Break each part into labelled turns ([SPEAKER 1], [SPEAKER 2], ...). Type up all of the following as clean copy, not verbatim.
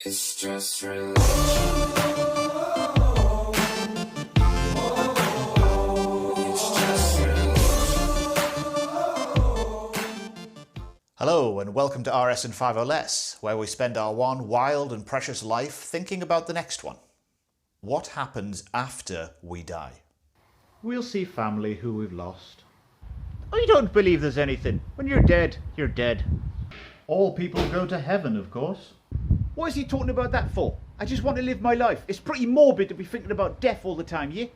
[SPEAKER 1] It's just religion. It's just religion.
[SPEAKER 2] Hello and welcome to RS in 5 or Less, where we spend our one wild and precious life thinking about the next one. What happens after we die?
[SPEAKER 3] We'll see family who we've lost. I don't believe there's anything. When you're dead, you're dead. All people go to heaven, of course. What is he talking about that for? I just want to live my life. It's pretty morbid to be thinking about death all the time, yeah?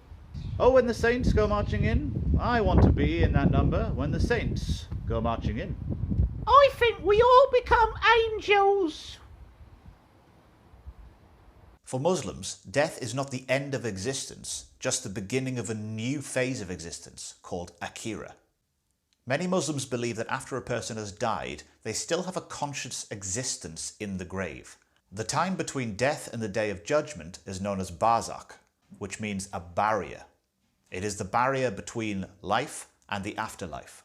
[SPEAKER 3] Oh, when the saints go marching in, I want to be in that number when the saints go marching in. I think we all become angels.
[SPEAKER 2] For Muslims, death is not the end of existence, just the beginning of a new phase of existence called Akhirah. Many Muslims believe that after a person has died, they still have a conscious existence in the grave. The time between death and the Day of Judgment is known as barzakh, which means a barrier. It is the barrier between life and the afterlife.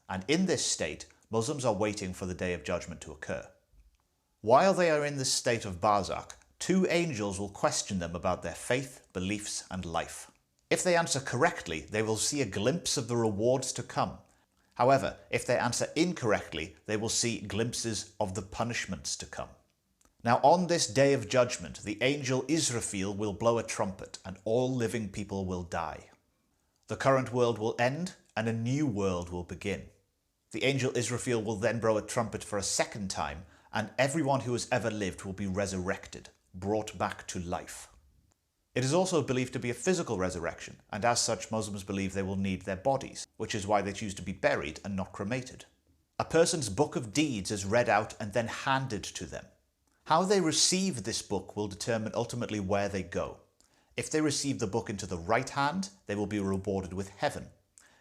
[SPEAKER 2] And in this state, Muslims are waiting for the Day of Judgment to occur. While they are in this state of barzakh, two angels will question them about their faith, beliefs and life. If they answer correctly, they will see a glimpse of the rewards to come. However, if they answer incorrectly, they will see glimpses of the punishments to come. Now on this Day of Judgment, the angel Israfil will blow a trumpet and all living people will die. The current world will end and a new world will begin. The angel Israfil will then blow a trumpet for a second time and everyone who has ever lived will be resurrected, brought back to life. It is also believed to be a physical resurrection, and as such Muslims believe they will need their bodies, which is why they choose to be buried and not cremated. A person's book of deeds is read out and then handed to them. How they receive this book will determine ultimately where they go. If they receive the book into the right hand, they will be rewarded with heaven.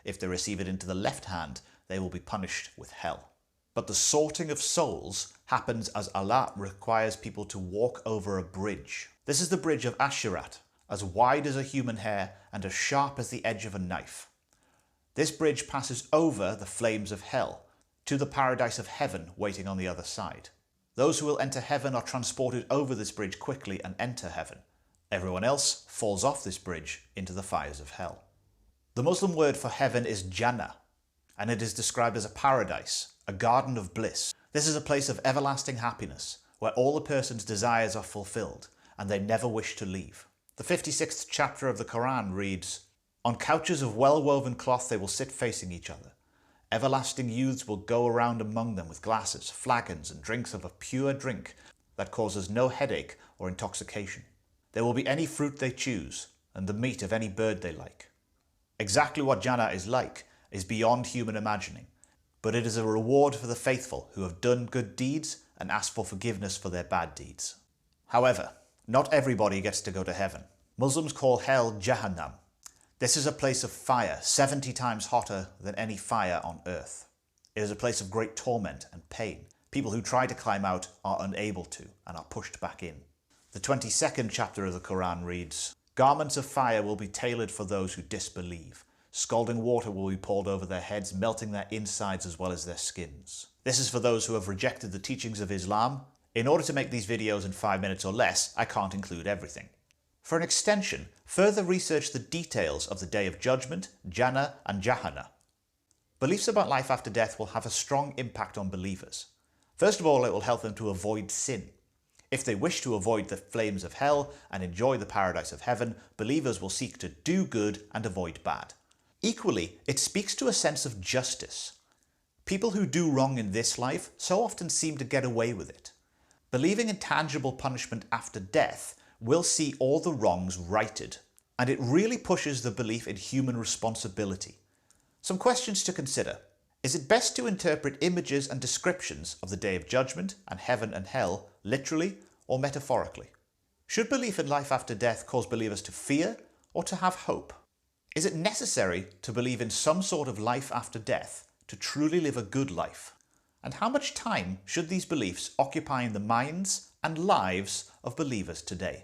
[SPEAKER 2] If they receive it into the left hand, they will be punished with hell. But the sorting of souls happens as Allah requires people to walk over a bridge. This is the bridge of As-Sirat, as wide as a human hair and as sharp as the edge of a knife. This bridge passes over the flames of hell to the paradise of heaven waiting on the other side. Those who will enter heaven are transported over this bridge quickly and enter heaven. Everyone else falls off this bridge into the fires of hell. The Muslim word for heaven is Jannah, and it is described as a paradise, a garden of bliss. This is a place of everlasting happiness, where all a person's desires are fulfilled, and they never wish to leave. The 56th chapter of the Qur'an reads, "On couches of well-woven cloth they will sit facing each other. Everlasting youths will go around among them with glasses, flagons, and drinks of a pure drink that causes no headache or intoxication. There will be any fruit they choose, and the meat of any bird they like." Exactly what Jannah is like is beyond human imagining, but it is a reward for the faithful who have done good deeds and ask for forgiveness for their bad deeds. However, not everybody gets to go to heaven. Muslims call hell Jahannam. This is a place of fire, 70 times hotter than any fire on earth. It is a place of great torment and pain. People who try to climb out are unable to and are pushed back in. The 22nd chapter of the Quran reads, "Garments of fire will be tailored for those who disbelieve. Scalding water will be poured over their heads, melting their insides as well as their skins." This is for those who have rejected the teachings of Islam. In order to make these videos in 5 minutes or less, I can't include everything. For an extension, further research the details of the Day of Judgment, Jannah and Jahannam. Beliefs about life after death will have a strong impact on believers. First of all, it will help them to avoid sin. If they wish to avoid the flames of hell and enjoy the paradise of heaven, believers will seek to do good and avoid bad. Equally, it speaks to a sense of justice. People who do wrong in this life so often seem to get away with it. Believing in tangible punishment after death will see all the wrongs righted, and it really pushes the belief in human responsibility. Some questions to consider. Is it best to interpret images and descriptions of the Day of Judgment and heaven and hell literally or metaphorically? Should belief in life after death cause believers to fear or to have hope? Is it necessary to believe in some sort of life after death to truly live a good life? And how much time should these beliefs occupy in the minds and lives of believers today?